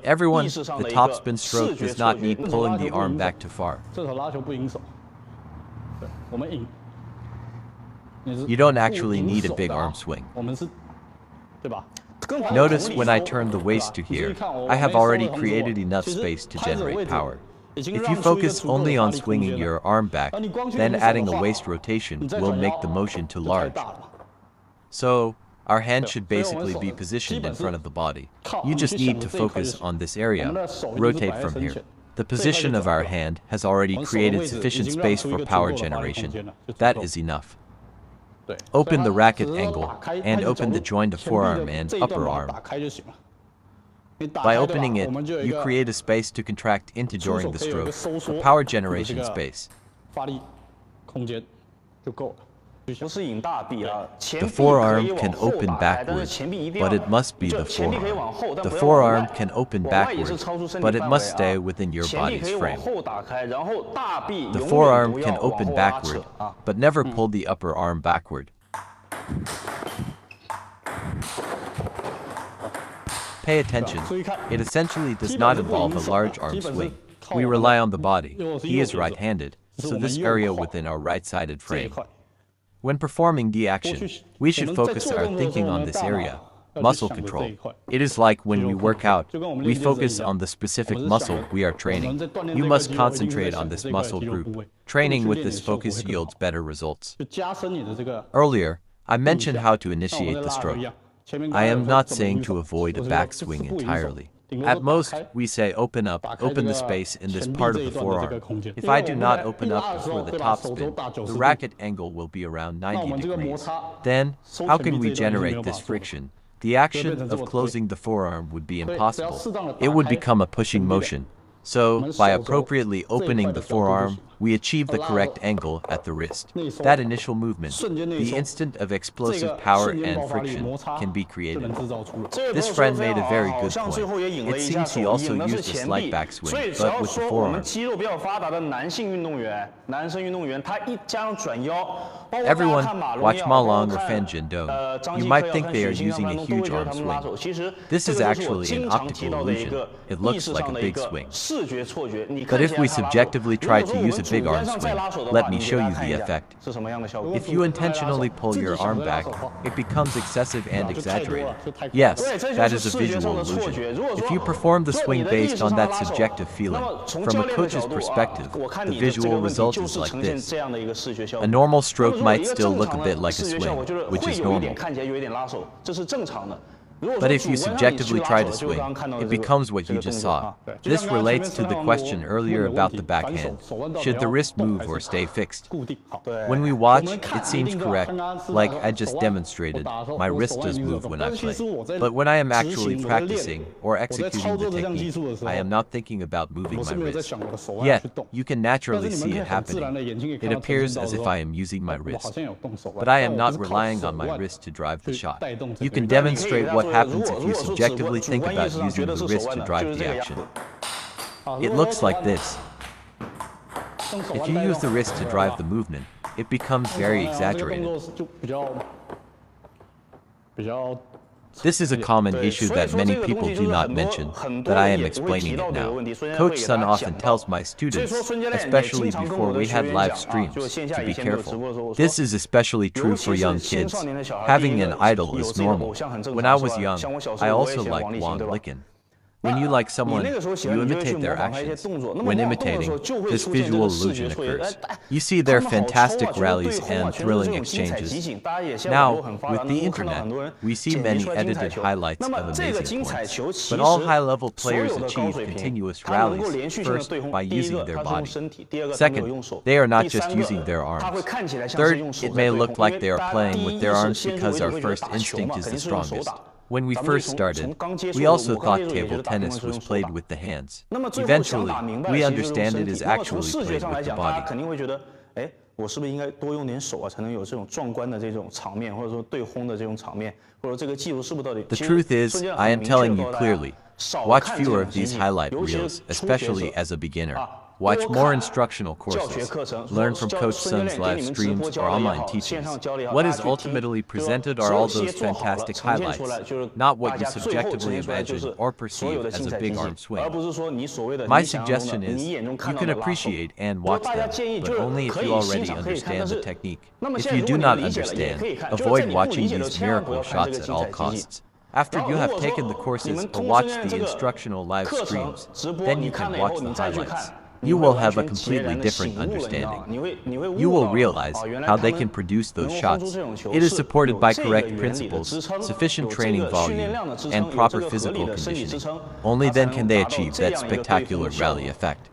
Everyone, the topspin stroke does not need pulling the arm back too far. You don't actually need a big arm swing. Notice when I turn the waist to here, I have already created enough space to generate power. If you focus only on swinging your arm back, then adding a waist rotation will make the motion too large. So, our hand should basically be positioned in front of the body. You just need to focus on this area. Rotate from here. The position of our hand has already created sufficient space for power generation. That is enough. Open the racket angle and open the joint of forearm and upper arm. By opening it, you create a space to contract into during the stroke, a power generation space. The forearm can open backward, but it must be the forearm. The forearm can open backward, but it must stay within your body's frame. The forearm can open backward, but never pull the upper arm backward. Pay attention. It essentially does not involve a large arm swing. We rely on the body. He is right-handed, so this area within our right-sided frame. When performing the action, we should focus our thinking on this area, muscle control. It is like when we work out, we focus on the specific muscle we are training. You must concentrate on this muscle group. Training with this focus yields better results. Earlier, I mentioned how to initiate the stroke. I am not saying to avoid a backswing entirely. At most, we say open the space in this part of the forearm. If I do not open up before the topspin, the racket angle will be around 90 degrees. Then, how can we generate this friction? The action of closing the forearm would be impossible. It would become a pushing motion. So, by appropriately opening the forearm, we achieve the correct angle at the wrist. That initial movement, the instant of explosive power and friction, can be created. This friend made a very good point. It seems he also used a slight backswing, but with the forearm. Everyone, watch Malong or Fan Zhendong. You might think they are using a huge arm swing. This is actually an optical illusion. It looks like a big swing. But if we subjectively try to use a big arm swing, let me show you the effect. If you intentionally pull your arm back, it becomes excessive and exaggerated. Yes, that is a visual illusion. If you perform the swing based on that subjective feeling, from a coach's perspective, the visual result is like this. A normal stroke might still look a bit like a swing, which is normal. But if you subjectively try to swing, it becomes what you just saw. This relates to the question earlier about the backhand. Should the wrist move or stay fixed? When we watch, it seems correct, like I just demonstrated, my wrist does move when I play. But when I am actually practicing or executing the technique, I am not thinking about moving my wrist. Yet, you can naturally see it happening. It appears as if I am using my wrist. But I am not relying on my wrist to drive the shot. You can demonstrate what happens if you subjectively think about using the wrist to drive the action. It looks like this. If you use the wrist to drive the movement, it becomes very exaggerated. This is a common issue that many people do not mention, but I am explaining it now. Coach Sun often tells my students, especially before we had live streams, to be careful. This is especially true for young kids. Having an idol is normal. When I was young, I also liked Wang Licken. When you like someone, you imitate their actions. When imitating, this visual illusion occurs. You see their fantastic rallies and thrilling exchanges. Now, with the internet, we see many edited highlights of amazing points. But all high-level players achieve continuous rallies, first, by using their body. Second, they are not just using their arms. Third, it may look like they are playing with their arms because our first instinct is the strongest. When we first started, we also thought table tennis was played with the hands. Eventually, we understand it is actually played with the body. The truth is, I am telling you clearly, watch fewer of these highlight reels, especially as a beginner. Watch more instructional courses. Learn from Coach Sun's live streams or online teachings. What is ultimately presented are all those fantastic highlights, not what you subjectively imagine or perceive as a big arm swing. My suggestion is, you can appreciate and watch them, but only if you already understand the technique. If you do not understand, avoid watching these miracle shots at all costs. After you have taken the courses or watched the instructional live streams, then you can watch the highlights. You will have a completely different understanding. You will realize how they can produce those shots. It is supported by correct principles, sufficient training volume, and proper physical conditioning. Only then can they achieve that spectacular rally effect.